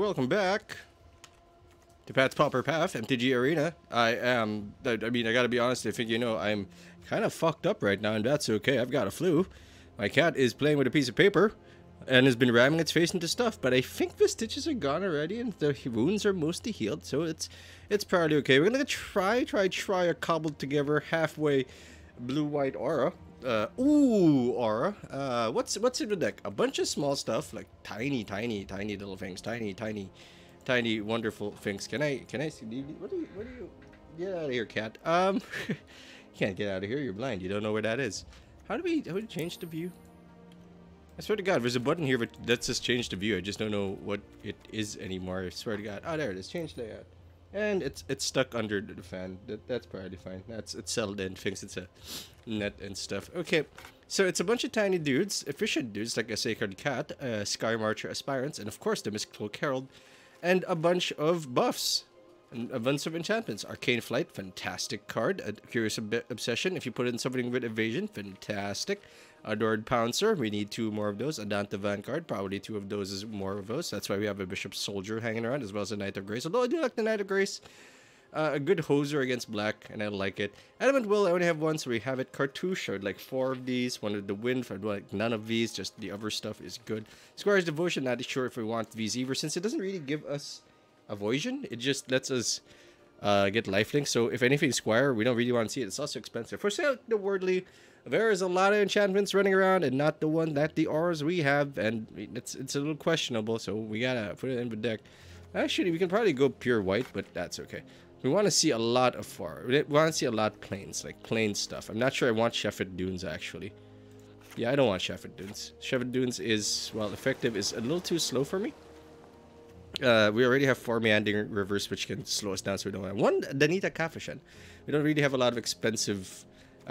welcome back to Pat's Pauper Path, MTG Arena. I mean, I gotta be honest, I think, you know, I'm kind of fucked up right now, and that's okay. I've got a flu. My cat is playing with a piece of paper and has been ramming its face into stuff, but I think the stitches are gone already and the wounds are mostly healed, so it's probably okay. We're gonna try a cobbled together halfway blue-white aura. Aura. What's in the deck? A bunch of small stuff, like tiny little things, tiny wonderful things. Can I see? What do you? Get out of here, cat. You can't get out of here. You're blind. You don't know where that is. How do we change the view? I swear to God, there's a button here that lets us change the view. I just don't know what it is anymore. I swear to God. Oh, there it is. Change layout. And it's stuck under the fan. That's probably fine. It's settled in. Thinks it's a net and stuff. Okay, so it's a bunch of tiny dudes, efficient dudes like a Sacred Cat, Sky Marcher Aspirants, and of course the Mystical Herald, and a bunch of buffs. And a bunch of enchantments. Arcane Flight, fantastic card. A Curious Obsession, if you put in something with evasion, fantastic. Adored Pouncer, we need 2 more of those. Adanta Vanguard, probably 2 of those is more of those. That's why we have a Bishop Soldier hanging around, as well as a Knight of Grace. Although I do like the Knight of Grace. A good hoser against black, and I like it. Element Will, I only have 1, so we have it. Cartouche, I would like 4 of these. 1 of the Wind, I'd like none of these. Just the other stuff is good. Squire's Devotion, not sure if we want these either, since it doesn't really give us Avoision. It just lets us get lifelink. So if anything, Squire, we don't really want to see it. It's also expensive. For sale, the Wordly, there is a lot of enchantments running around, and not the auras we have, and it's a little questionable. So we gotta put it in the deck. Actually, we can probably go pure white, but that's okay. We want to see a lot of far. We want to see a lot of plains, like plain stuff. I'm not sure I want Shefford Dunes, actually. Yeah, I don't want Shefford Dunes. Shefford Dunes is, well, effective is a little too slow for me. We already have 4 Meandering Rivers, which can slow us down, so we don't want 1 Danita Kafishan. We don't really have a lot of expensive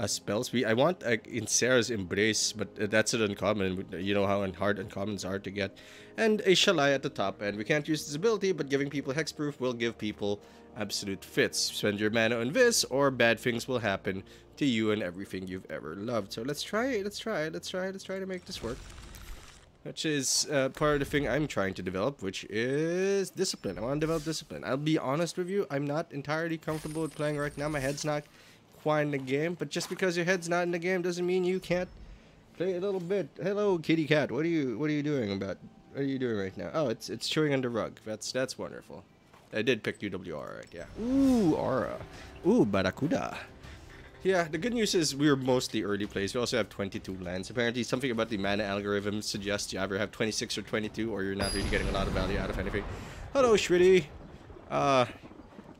spells. I want Insera's Embrace, but that's an uncommon. You know how hard uncommons are to get. And a Shalai at the top end. We can't use this ability, but giving people Hexproof will give people absolute fits. Spend your mana on this, or bad things will happen to you and everything you've ever loved. So let's try it. Let's try to make this work. Which is part of the thing I'm trying to develop, which is discipline. I want to develop discipline. I'll be honest with you, I'm not entirely comfortable with playing right now. My head's not quite in the game, but just because your head's not in the game doesn't mean you can't play a little bit. Hello, kitty cat. What are you doing right now? Oh, it's chewing on the rug. That's wonderful. I did pick UWR, right? Yeah. Ooh, aura. Ooh, Barakuda. Yeah, the good news is we're mostly early plays. We also have 22 lands. Apparently, something about the mana algorithm suggests you either have 26 or 22, or you're not really getting a lot of value out of anything. Hello, Shritty.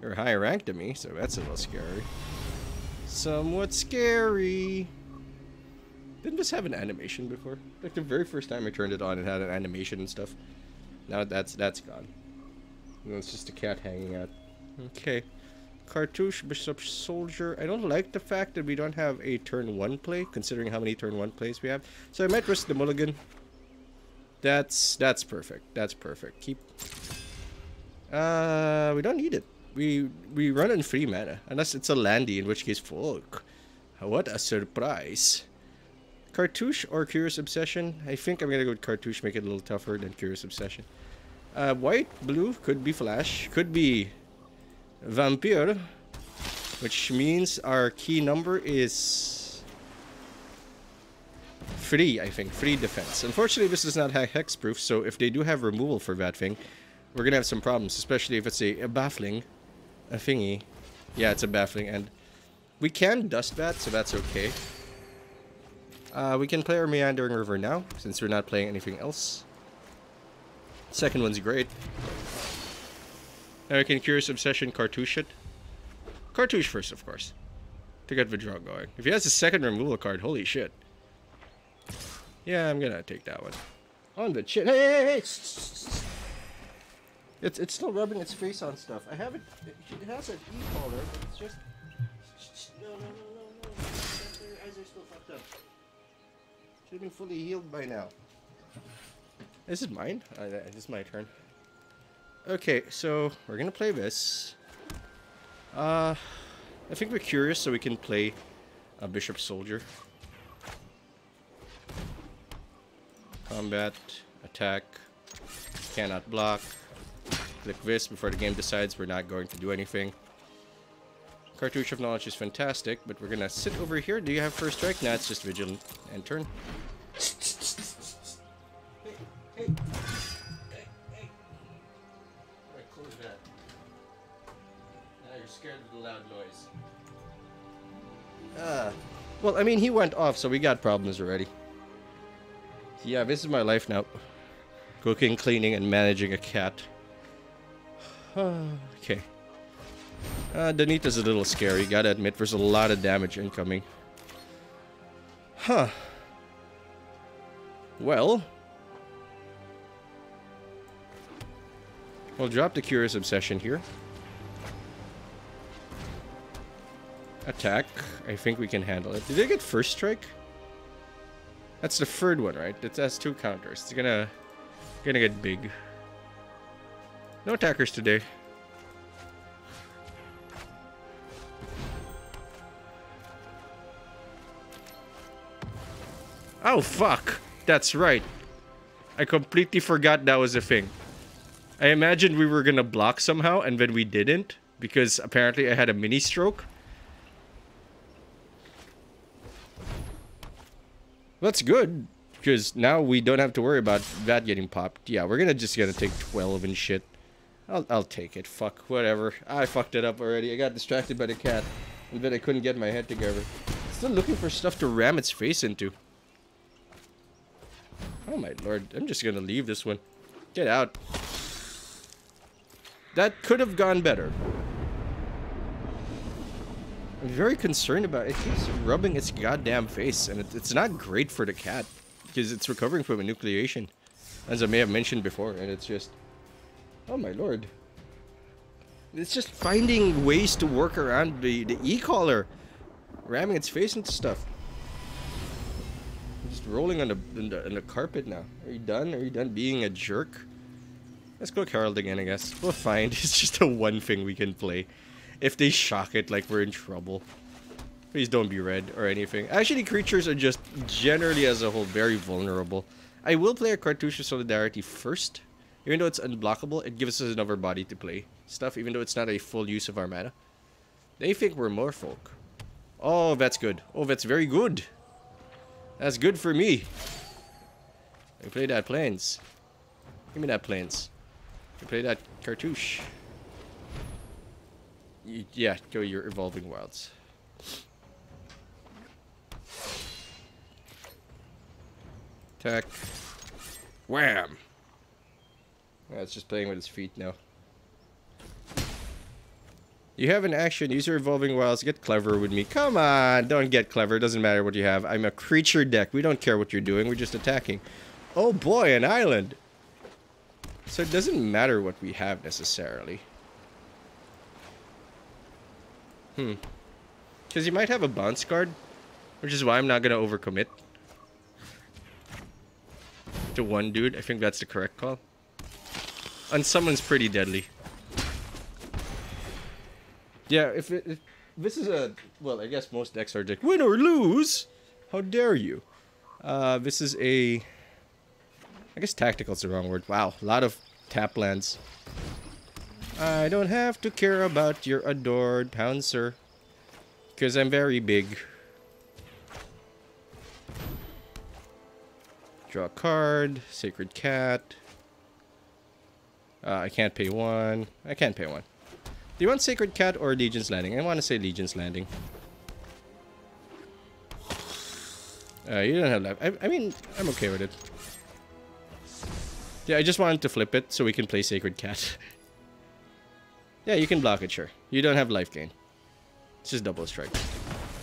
You're higher ranked than me, so that's a little scary. Somewhat scary. Didn't this have an animation before? Like the very first time I turned it on, it had an animation and stuff. Now that's gone. No, it's just a cat hanging out. Okay. Cartouche, Bishop Soldier. I don't like the fact that we don't have a turn 1 play, considering how many turn 1 plays we have. So I might risk the mulligan. That's perfect. That's perfect. Keep. We don't need it. We run in 3 mana, unless it's a landy, in which case, fuck. What a surprise. Cartouche or Curious Obsession? I think I'm gonna go with Cartouche, make it a little tougher than Curious Obsession. White, blue, could be Flash, could be Vampire, which means our key number is 3, I think. 3 defense. Unfortunately, this does not have hexproof, so if they do have removal for that thing, we're gonna have some problems, especially if it's a baffling, a thingy. Yeah, it's a baffling, and we can dust that, so that's okay. We can play our Meandering River now, since we're not playing anything else. Second one's great. Now we can Curious Obsession, Cartouche it. Cartouche first, of course, to get the draw going. If he has a second removal card, holy shit. Yeah, I'm gonna take that one. On the chin. Hey! It's still rubbing its face on stuff. I have it. It has an e-collar, but it's just. No. Your eyes are still fucked up. Should have been fully healed by now. This is mine? This is my turn. Okay, so we're gonna play this. I think we're curious, so we can play a Bishop Soldier. Combat, attack, cannot block, click this before the game decides we're not going to do anything. Cartouche of Knowledge is fantastic, but we're gonna sit over here. Do you have first strike? Nah, it's just Vigilant. And turn. Hey. Alright, close that. Now you're scared of the loud noise. Well, I mean, he went off, so we got problems already. Yeah, this is my life now. Cooking, cleaning, and managing a cat. Okay. Danita's a little scary, gotta admit. There's a lot of damage incoming. Huh. Well. We'll drop the Curious Obsession here. Attack. I think we can handle it. Did they get first strike? That's the third one, right? That's 2 counters. It's gonna get big. No attackers today. Oh, fuck. That's right. I completely forgot that was a thing. I imagined we were gonna block somehow, and then we didn't. Because apparently I had a mini stroke. That's good. Because now we don't have to worry about that getting popped. Yeah, we're just gonna take 12 and shit. I'll take it. Fuck, whatever. I fucked it up already. I got distracted by the cat. And then I couldn't get my head together. Still looking for stuff to ram its face into. Oh my lord. I'm just gonna leave this one. Get out. That could have gone better. I'm very concerned about it. It keeps rubbing its goddamn face. And it's not great for the cat. Because it's recovering from a nucleation. As I may have mentioned before. And it's just... Oh my lord. It's just finding ways to work around the e-collar. Ramming its face into stuff. I'm just rolling on the carpet now. Are you done? Are you done being a jerk? Let's go Herald again, I guess. We'll find. It's just the one thing we can play. If they shock it, like we're in trouble. Please don't be red or anything. Actually, creatures are just generally as a whole very vulnerable. I will play a Cartouche of Solidarity first. Even though it's unblockable, it gives us another body to play stuff, even though it's not a full use of our mana. They think we're more folk. Oh, that's good. Oh, that's very good. That's good for me. I play that Plains. Give me that Plains. I play that Cartouche. Yeah, go your Evolving Wilds. Attack. Wham! Yeah, it's just playing with its feet now. You have an action. Use your Evolving Wilds. Get clever with me. Come on. Don't get clever. It doesn't matter what you have. I'm a creature deck. We don't care what you're doing. We're just attacking. Oh boy, an island. So it doesn't matter what we have necessarily. Because you might have a bounce card. Which is why I'm not going to overcommit. To one dude. I think that's the correct call. And someone's pretty deadly. Yeah, if this is a... Well, I guess most decks are just win or lose. How dare you? This is a... I guess tactical is the wrong word. Wow, a lot of tap lands. I don't have to care about your adored Pouncer. Because I'm very big. Draw a card. Sacred Cat. I can't pay 1. I can't pay 1. Do you want Sacred Cat or Legion's Landing? I want to say Legion's Landing. You don't have life. I mean, I'm okay with it. Yeah, I just wanted to flip it so we can play Sacred Cat. Yeah, you can block it, sure. You don't have life gain. It's just double strike.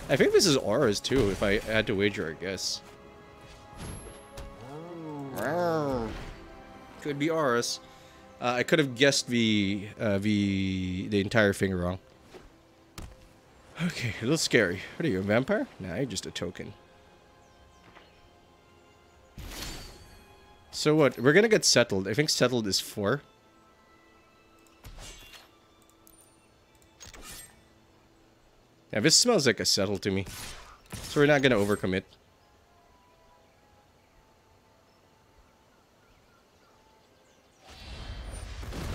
I think this is Auras too, if I had to wager, I guess. Could be Auras. I could have guessed the entire thing wrong. Okay, a little scary. What are you, a vampire? Nah, you're just a token. So what? We're gonna get settled. I think settled is 4. Yeah, this smells like a settle to me. So we're not gonna overcommit.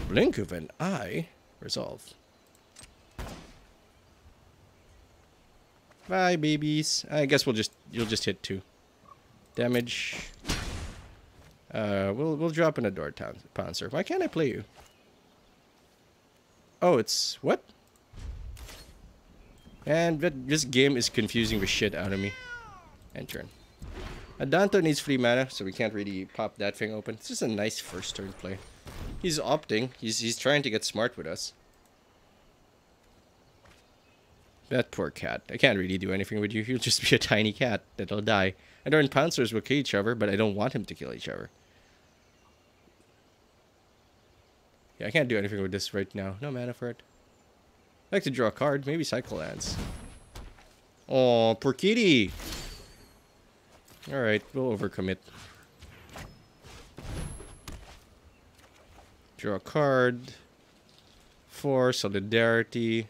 Blink of an eye. Resolve. Bye, babies. I guess you'll just hit 2. Damage. We'll drop in a door Pouncer. Why can't I play you? Oh, it's what? And this game is confusing the shit out of me. End turn. Adanto needs free mana, so we can't really pop that thing open. It's just a nice first turn play. He's opting. He's trying to get smart with us. That poor cat. I can't really do anything with you. You'll just be a tiny cat that'll die. And our pouncers will kill each other, but I don't want him to kill each other. Yeah, I can't do anything with this right now. No mana for it. I'd like to draw a card. Maybe cycle lands. Oh, poor kitty. Alright, we'll overcommit. Draw a card. For solidarity.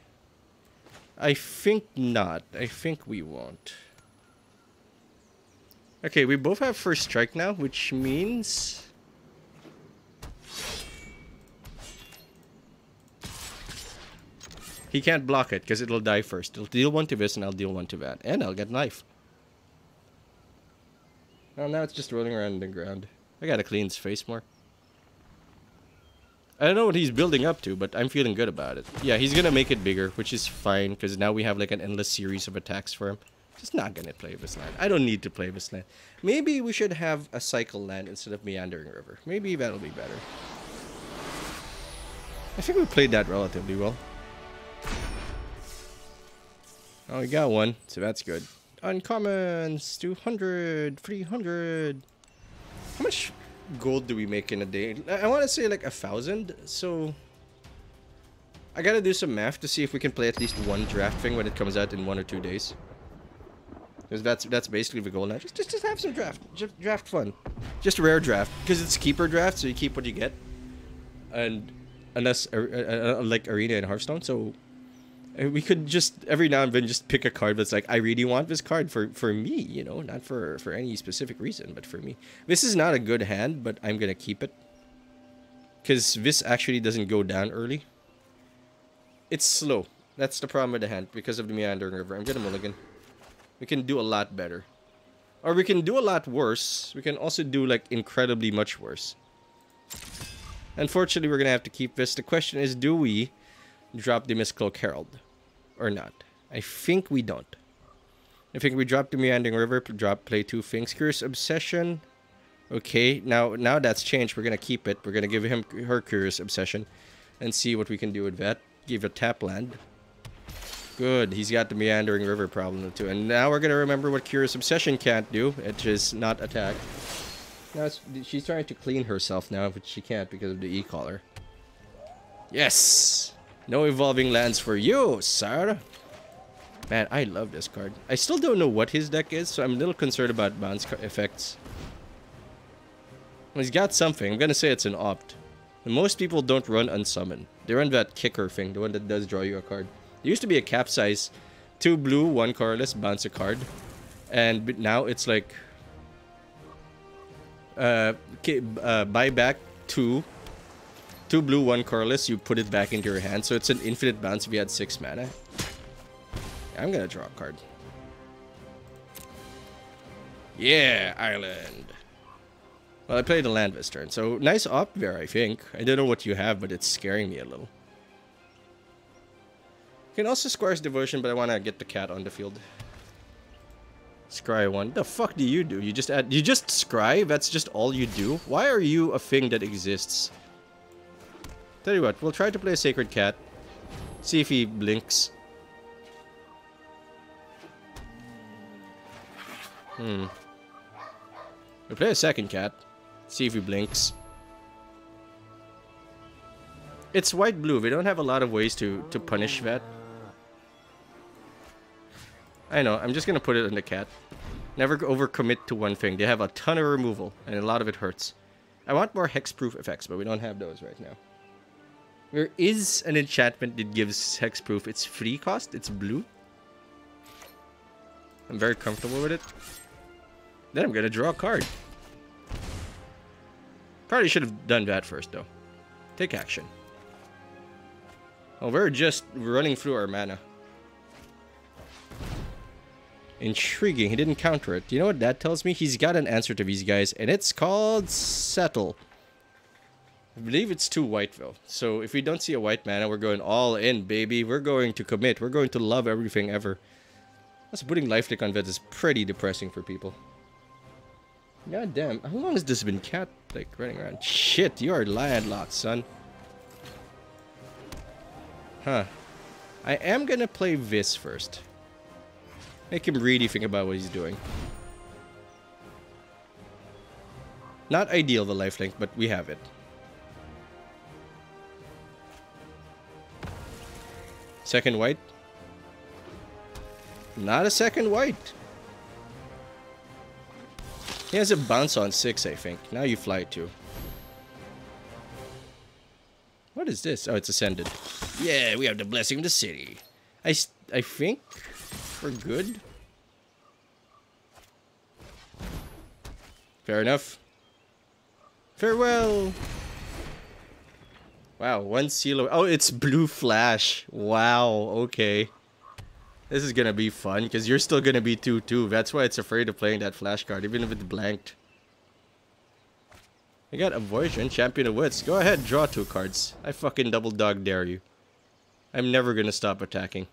I think not. I think we won't. Okay, we both have first strike now, which means... he can't block it, because it'll die first. It'll deal 1 to this, and I'll deal 1 to that. And I'll get knife. Oh, now it's just rolling around the ground. I gotta clean his face more. I don't know what he's building up to, but I'm feeling good about it. Yeah, he's gonna make it bigger, which is fine, because now we have like an endless series of attacks for him. Just not gonna play this land. I don't need to play this land. Maybe we should have a cycle land instead of Meandering River. Maybe that'll be better. I think we played that relatively well. Oh, we got one, so that's good. Uncommons, 200, 300. How much gold do we make in a day? I want to say like 1,000, so I gotta do some math to see if we can play at least one draft thing when it comes out in 1 or 2 days. Because that's basically the goal now. Just have some draft fun. Just rare draft, because it's keeper draft, so you keep what you get. And unless like Arena and Hearthstone, so we could just every now and then just pick a card that's like, I really want this card for me, you know, not for any specific reason, but for me. This is not a good hand, but I'm gonna keep it because this actually doesn't go down early. It's slow. That's the problem with the hand because of the Meandering River. I'm gonna mulligan. We can do a lot better, or we can do a lot worse. We can also do like incredibly much worse. Unfortunately, we're gonna have to keep this. The question is, do we drop the Mistcloak Herald or not? I think we don't. I think we drop the Meandering River, play 2 things. Curious Obsession. Okay, now that's changed. We're gonna keep it. We're gonna give her Curious Obsession and see what we can do with that. Give a tap land. Good. He's got the Meandering River problem too. And now we're gonna remember what Curious Obsession can't do, which is not attack. Now she's trying to clean herself now, but she can't because of the E-collar. Yes! No evolving lands for you, sir. Man, I love this card. I still don't know what his deck is, so I'm a little concerned about bounce effects. Well, he's got something. I'm gonna say it's an opt. And most people don't run unsummon. They run that kicker thing, the one that does draw you a card. There used to be a capsize, 2 blue, 1 colorless, bounce a card. And now it's like buy back 2 blue, 1 colorless, you put it back into your hand, so it's an infinite bounce if you had 6 mana. I'm gonna draw a card. Yeah, Island. Well, I played a land this turn, so nice op there, I think. I don't know what you have, but it's scaring me a little. You can also Squire's Devotion, but I want to get the cat on the field. Scry 1. The fuck do? You just scry? That's just all you do? Why are you a thing that exists? Tell you what, we'll try to play a Sacred Cat. See if he blinks. We'll play a second cat. See if he blinks. It's white-blue. We don't have a lot of ways to punish that. I know. I'm just gonna put it in the cat. Never overcommit to one thing. They have a ton of removal, and a lot of it hurts. I want more hexproof effects, but we don't have those right now. There is an enchantment that gives hexproof. It's free cost. It's blue. I'm very comfortable with it. Then I'm gonna draw a card. Probably should have done that first, though. Take action. Oh, we're just running through our mana. Intriguing. He didn't counter it. You know what that tells me? He's got an answer to these guys, and it's called Settle. I believe it's 2 white, though. So if we don't see a white mana, we're going all in, baby. We're going to commit. We're going to love everything ever. That's putting lifelink on Vet is pretty depressing for people. God damn. How long has this been cat, like, running around? Shit, you are landlocked, son. Huh. I am gonna play this first. Make him really think about what he's doing. Not ideal, the lifelink, but we have it. Second white. Not a second white. He has a bounce on 6, I think. Now you fly 2. What is this? Oh, it's ascended. Yeah, we have the blessing of the city. I think we're good. Fair enough. Farewell. Wow, 1 seal. Oh, it's blue flash. Wow, okay. This is gonna be fun, because you're still gonna be 2-2. That's why it's afraid of playing that flash card, even if it's blanked. I got Avoidance, Champion of Wits. Go ahead, draw 2 cards. I fucking double dog dare you. I'm never gonna stop attacking.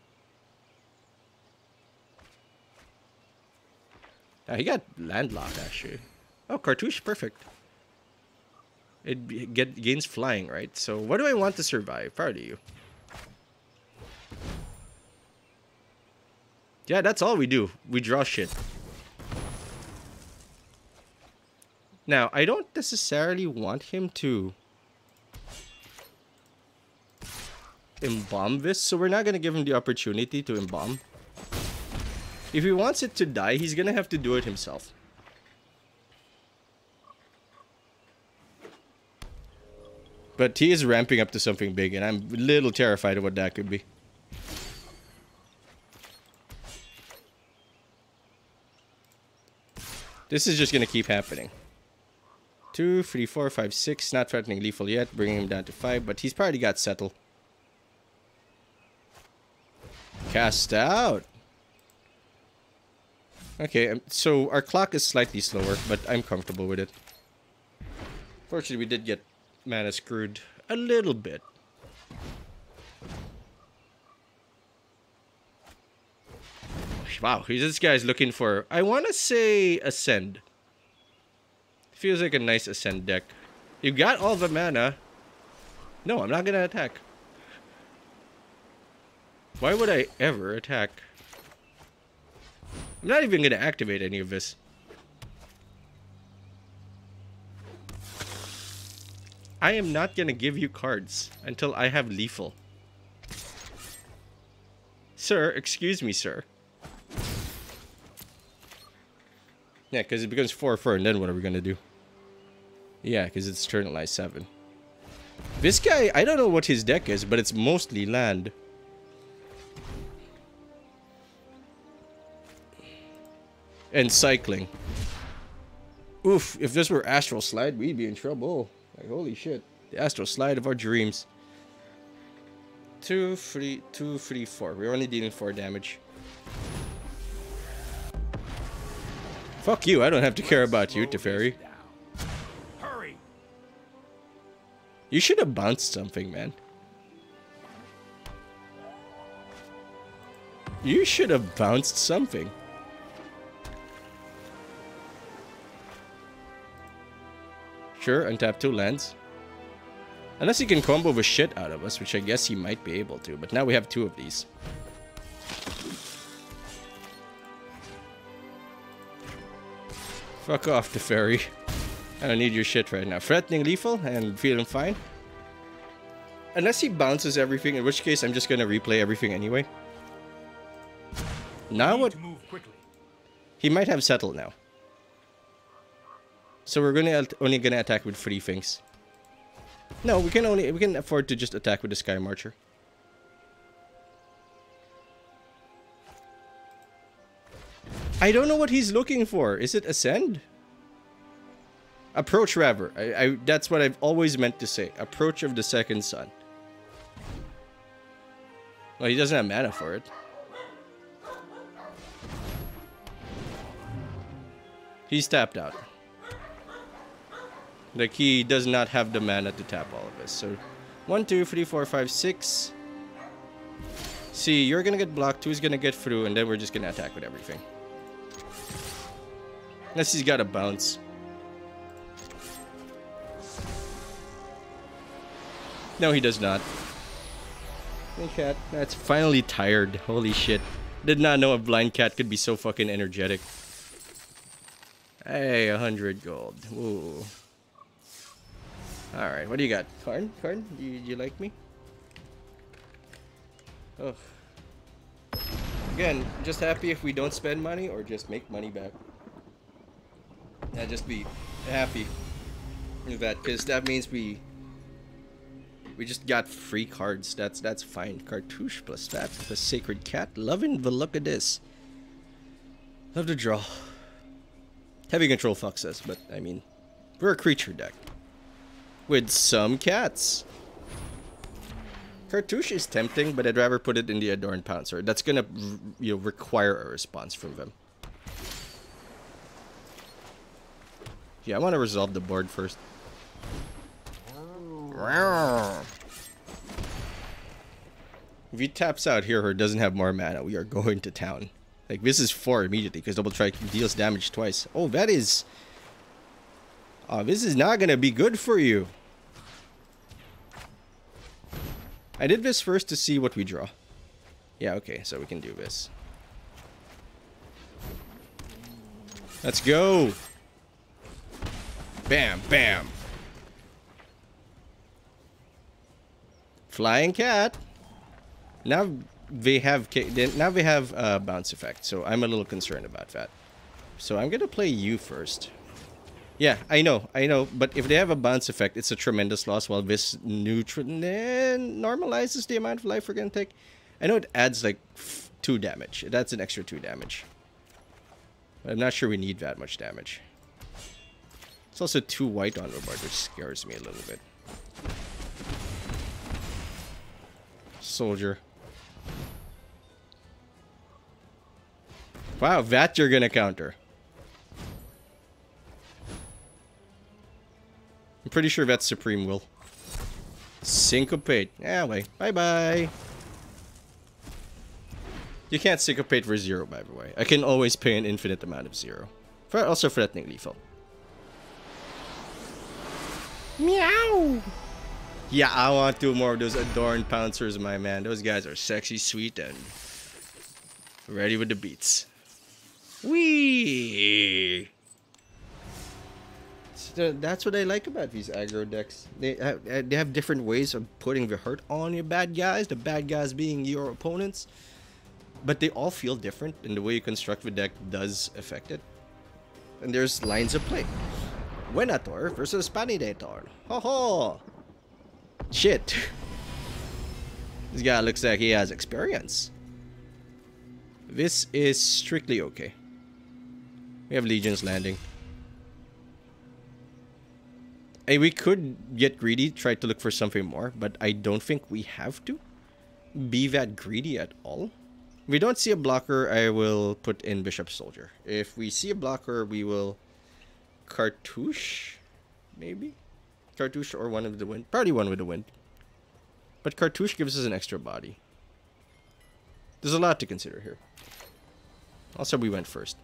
Ah, he got landlocked, actually. Oh, Cartouche, perfect. It gains flying, right? So what do I want to survive? Proud of you. Yeah, that's all we do. We draw shit. Now, I don't necessarily want him to embalm this, so we're not going to give him the opportunity to embalm. If he wants it to die, he's going to have to do it himself. But he is ramping up to something big, and I'm a little terrified of what that could be. This is just going to keep happening. 2, 3, 4, 5, 6. Not threatening lethal yet. Bringing him down to 5, but he's probably got Settle. Cast out. Okay, so our clock is slightly slower, but I'm comfortable with it. Fortunately, we did get mana screwed a little bit. Wow, this guy's looking for, I want to say, Ascend. Feels like a nice Ascend deck. You got all the mana. No, I'm not going to attack. Why would I ever attack? I'm not even going to activate any of this. I am not going to give you cards until I have lethal. Sir, excuse me, sir. Yeah, because it becomes 4/4, and then what are we going to do? Yeah, because it's Eternalized 7. This guy, I don't know what his deck is, but it's mostly land. And cycling. Oof, if this were Astral Slide, we'd be in trouble. Like, holy shit. The Astral Slide of our dreams. 2, 3, 2, 3, 4. We're only dealing 4 damage. Fuck you, I don't have to care about you, Teferi. Hurry. You should have bounced something, man. You should have bounced something. Sure, untap 2 lands. Unless he can combo the shit out of us, which I guess he might be able to. But now we have 2 of these. Fuck off, Teferi. I don't need your shit right now. Threatening lethal and feeling fine. Unless he bounces everything, in which case I'm just gonna replay everything anyway. Now what? He might have Settle now. So we're only gonna attack with 3 things. No, we can afford to just attack with the Sky Marcher. I don't know what he's looking for. Is it Ascend? Approach rather. That's what I've always meant to say. Approach of the Second Sun. Well, he doesn't have mana for it. He's tapped out. Like, he does not have the mana to tap all of this. So, 1, 2, 3, 4, 5, 6. See, you're gonna get blocked, 2 is gonna get through, and then we're just gonna attack with everything. Unless he's got a bounce. No, he does not. Blind cat, that's finally tired. Holy shit. Did not know a blind cat could be so fucking energetic. Hey, 100 gold. Ooh. Alright, what do you got? Karn? Karn? You like me? Oh. Again, just happy if we don't spend money or just make money back. Yeah, just be happy with that, because that means we just got free cards. That's fine. Cartouche plus that plus Sacred Cat. Loving the look of this. Love to draw. Heavy control fucks us, but I mean, we're a creature deck with some cats. Cartouche is tempting, but I'd rather put it in the Adorned Pouncer. That's gonna, require a response from them. Yeah, I want to resolve the board first. If he taps out here or doesn't have more mana, we are going to town. Like, this is 4 immediately, because Double Strike deals damage twice. Oh, that is... Oh, this is not gonna be good for you. I did this first to see what we draw. Yeah, okay, so we can do this. Let's go! Bam, bam! Flying cat! Now they have bounce effect, so I'm a little concerned about that. So I'm gonna play you first. Yeah, I know, but if they have a bounce effect, it's a tremendous loss, while this normalizes the amount of life we're gonna take. I know it adds like 2 damage. It adds an extra 2 damage. But I'm not sure we need that much damage. It's also 2 white on the board, which scares me a little bit. Soldier. Wow, that you're gonna counter. I'm pretty sure that's Supreme Will. Syncopate. Yeah, wait. Bye-bye. You can't syncopate for 0, by the way. I can always pay an infinite amount of 0. Also threatening lethal. Meow! Yeah, I want 2 more of those Adorned Pouncers, my man. Those guys are sexy, sweet, and ready with the beats. Whee! So that's what I like about these aggro decks. They have different ways of putting the hurt on your bad guys, the bad guys being your opponents. But they all feel different, and the way you construct the deck does affect it. And there's lines of play. Venator versus Panidator. Ho ho! Shit. This guy looks like he has experience. This is strictly okay. We have Legion's Landing. Hey, we could get greedy, try to look for something more, but I don't think we have to be that greedy at all. If we don't see a blocker, I will put in Bishop Soldier. If we see a blocker, we will Cartouche, maybe? Cartouche or One with the Wind. Probably One with the Wind. But Cartouche gives us an extra body. There's a lot to consider here. Also, we went first.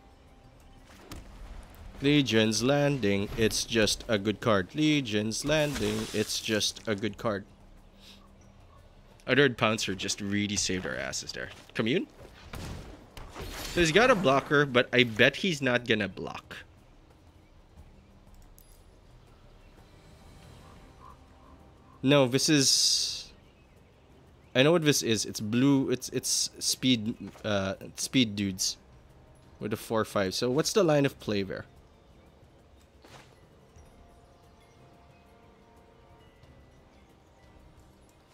Legion's Landing, it's just a good card. Legion's Landing, it's just a good card. Adorned Pouncer just really saved our asses there. Commune? So he's got a blocker, but I bet he's not gonna block. No, this is... I know what this is. It's blue. It's speed speed dudes with a 4/5. So what's the line of play there?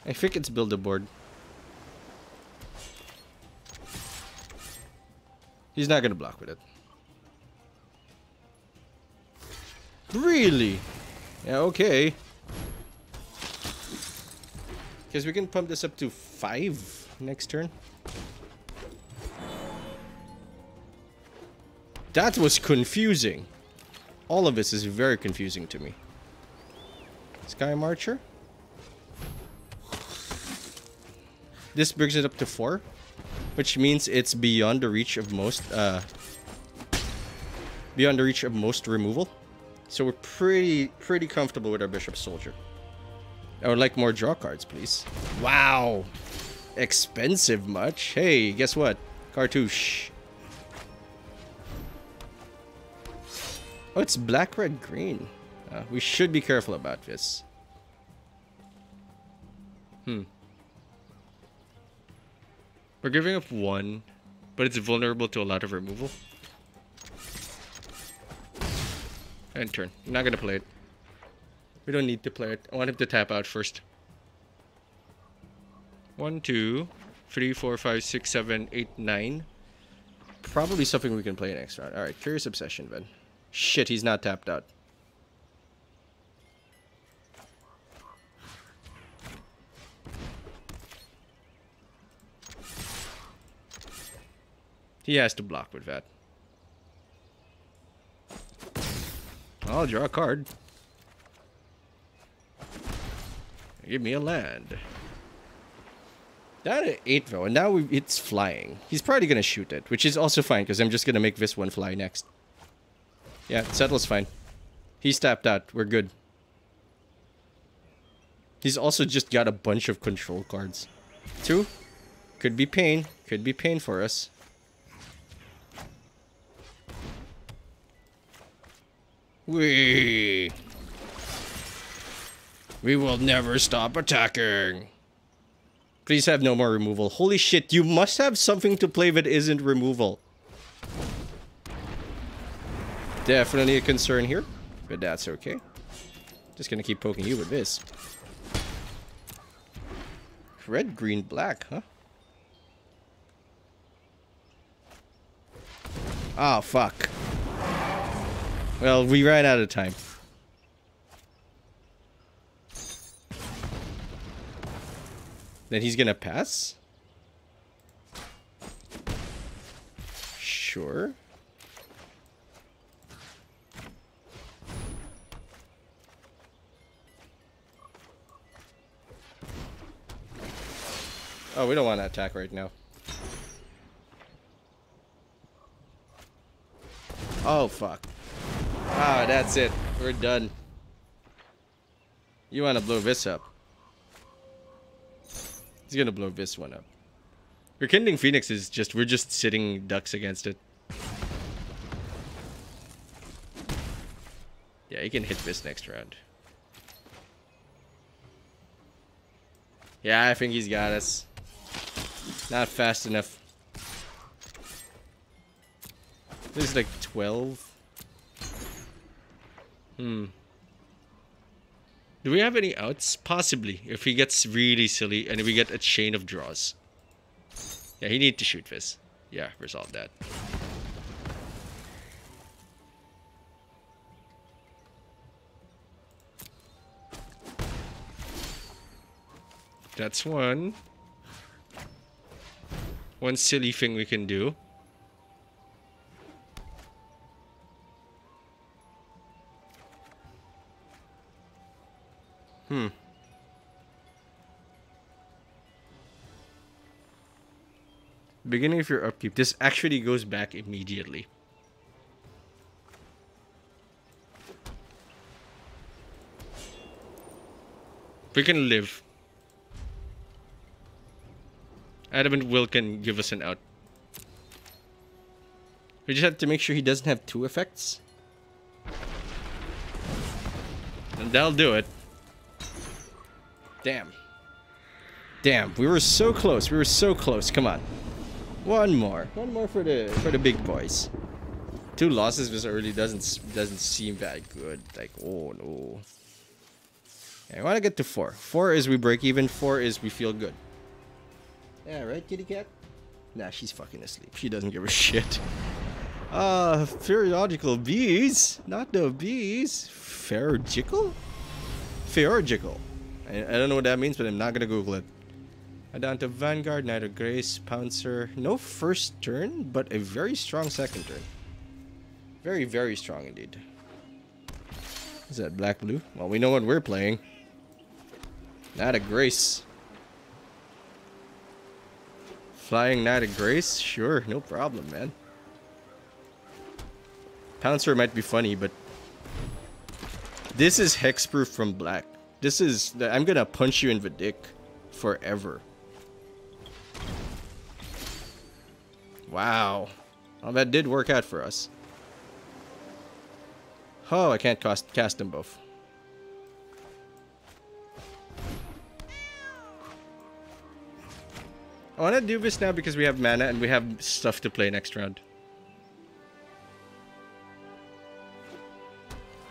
I think it's build a board. He's not gonna block with it. Really? Yeah, okay. Because we can pump this up to 5. next turn. That was confusing. All of this is very confusing to me. Sky Marcher. This brings it up to 4, which means it's beyond the reach of most removal. So we're pretty comfortable with our Bishop Soldier. I would like more draw cards, please. Wow. Expensive much? Hey, guess what? Cartouche. Oh, it's black, red, green. We should be careful about this. We're giving up 1, but it's vulnerable to a lot of removal. End turn. I'm not gonna play it. We don't need to play it. I want him to tap out first. 1, 2, 3, 4, 5, 6, 7, 8, 9. Probably something we can play next round. Alright, Curious Obsession, then. Shit, he's not tapped out. He has to block with that. I'll draw a card. Give me a land. Down at 8 though, and now it's flying. He's probably gonna shoot it, which is also fine because I'm just gonna make this one fly next. Yeah, settle's fine. He's tapped out. We're good. He's also just got a bunch of control cards. 2. Could be pain. Could be pain for us. We will never stop attacking. Please have no more removal. Holy shit, you must have something to play that isn't removal. Definitely a concern here, but that's okay. Just gonna keep poking you with this. Red, green, black, huh? Oh, fuck. Well, we ran out of time. Then he's gonna pass? Sure. Oh, we don't want to attack right now. Oh, fuck. Ah, that's it. We're done. You want to blow this up. He's gonna blow this one up. Rekindling Phoenix is just, we're just sitting ducks against it. Yeah, he can hit this next round. Yeah, I think he's got us. Not fast enough. This is like 12. Do we have any outs? Possibly, if he gets really silly and we get a chain of draws. Yeah, he needs to shoot this. Yeah, resolve that. That's one. One silly thing we can do. Beginning of your upkeep. This actually goes back immediately. We can live. Adam and Will can give us an out. We just have to make sure he doesn't have 2 effects. And that'll do it. Damn. Damn, we were so close. We were so close. Come on. One more. One more for the big boys. 2 losses this early doesn't seem that good. Like, oh no. I want to get to 4. 4 is we break even. 4 is we feel good. Yeah, right, kitty cat? Nah, she's fucking asleep. She doesn't give a shit. Physiological bees? Not the bees. Physiological? Physiological. I don't know what that means, but I'm not gonna Google it. Down to Vanguard, Knight of Grace, Pouncer. No first turn, but a very strong second turn. Very, very strong indeed. Is that black blue? Well, we know what we're playing. Knight of Grace. Flying Knight of Grace? Sure, no problem, man. Pouncer might be funny, but this is hexproof from black. This is... I'm gonna punch you in the dick forever. Wow. Well, that did work out for us. Oh, I can't cast them both. I want to do this now because we have mana and we have stuff to play next round.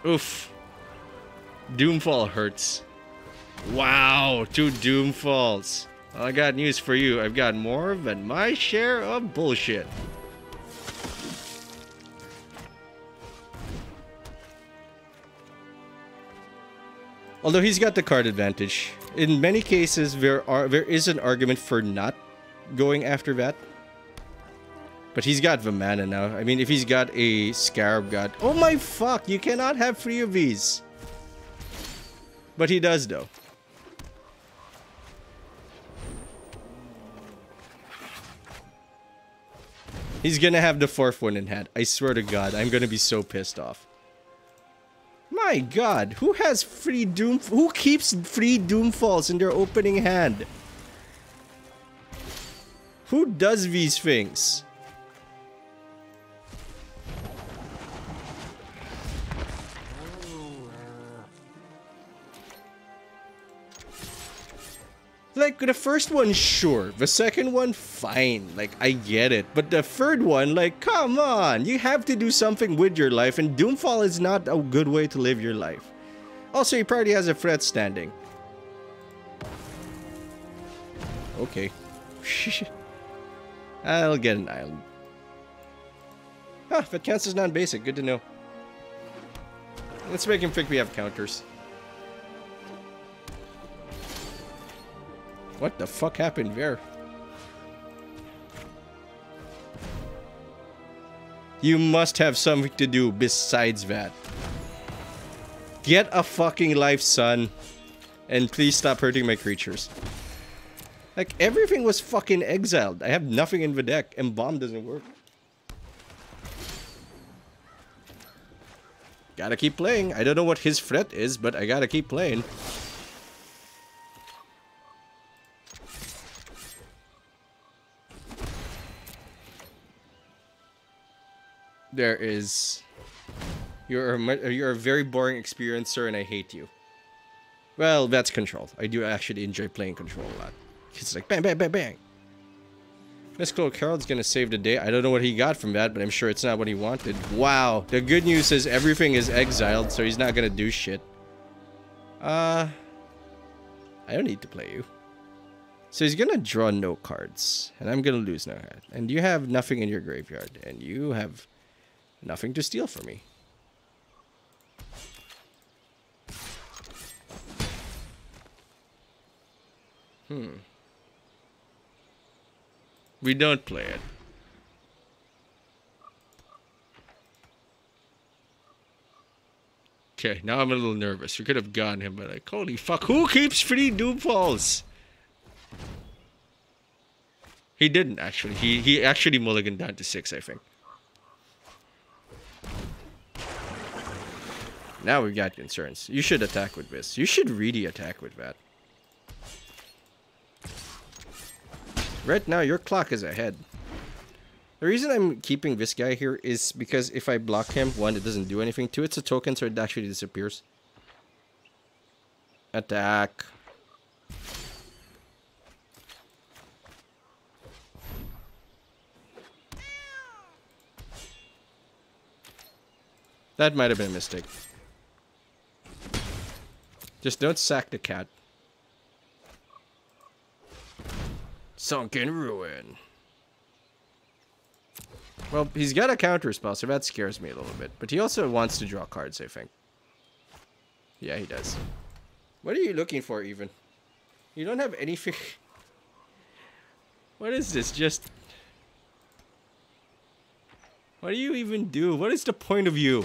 Oof. Doomfall hurts. Wow, 2 Doomfalls. Well, I got news for you. I've got more than my share of bullshit. Although he's got the card advantage. In many cases, there is an argument for not going after that. But he's got the mana now. I mean, if he's got a Scarab God... Oh my fuck! You cannot have 3 of these! But he does, though. He's gonna have the 4th one in hand. I swear to God, I'm gonna be so pissed off. My God, who has 3 Doom... Who keeps 3 Doomfalls in their opening hand? Who does these things? Like, the first one, sure. The second one, fine. Like, I get it. But the third one, like, come on. You have to do something with your life, and Doomfall is not a good way to live your life. Also, he probably has a threat standing. Okay. I'll get an island. Ah, that counts as non-basic. Good to know. Let's make him think we have counters. What the fuck happened there? You must have something to do besides that. Get a fucking life, son. And please stop hurting my creatures. Like, everything was fucking exiled. I have nothing in the deck, and bomb doesn't work. Gotta keep playing. I don't know what his threat is, but I gotta keep playing. There is... You're a very boring experiencer and I hate you. Well, that's control. I do actually enjoy playing control a lot. It's like bang, bang, bang, bang. Mystical Carol's gonna save the day. I don't know what he got from that, but I'm sure it's not what he wanted. Wow. The good news is everything is exiled, so he's not gonna do shit. I don't need to play you. So he's gonna draw no cards. And I'm gonna lose no hand. And you have nothing in your graveyard. And you have... nothing to steal from me. We don't play it. Okay, now I'm a little nervous. You could have gotten him, but like, holy fuck, who keeps 3 Doomfalls? He didn't, actually. He actually mulliganed down to 6, I think. Now we've got concerns. You should attack with this. You should really attack with that. Right now, your clock is ahead. The reason I'm keeping this guy here is because if I block him, one, it doesn't do anything. Two, it's a token, so it actually disappears. Attack. That might have been a mistake. Just don't sack the cat. Sunken Ruin. Well, he's got a counter spell, so that scares me a little bit. But he also wants to draw cards, I think. Yeah, he does. What are you looking for, even? You don't have anything... What is this? Just... What do you even do? What is the point of you?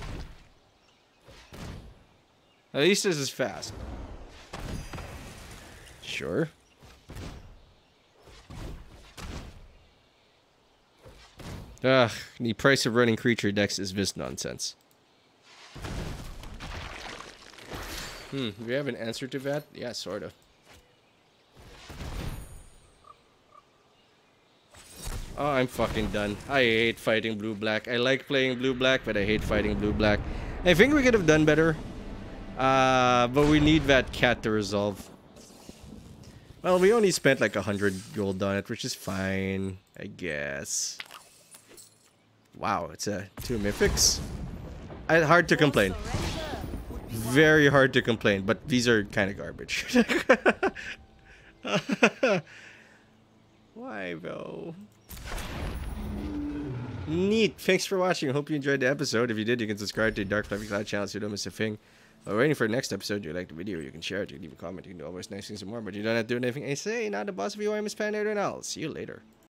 At least this is fast. Sure. Ugh, the price of running creature decks is this nonsense. Do we have an answer to that? Yeah, sort of. Oh, I'm fucking done. I hate fighting blue-black. I like playing blue-black, but I hate fighting blue-black. I think we could have done better. But we need that cat to resolve. Well, we only spent like 100 gold on it, which is fine, I guess. Wow, it's a 2 mythics. Hard to complain. Very hard to complain, but these are kind of garbage. Why though? Neat. Thanks for watching. I hope you enjoyed the episode. If you did, you can subscribe to the Dark Fluffy Cloud channel so you don't miss a thing. While waiting for the next episode, you like the video, you can share it, you can leave a comment, you can do all those nice things and more, but you don't have to do anything I say. Not the boss of you, I'm Miss Pan, and I'll see you later.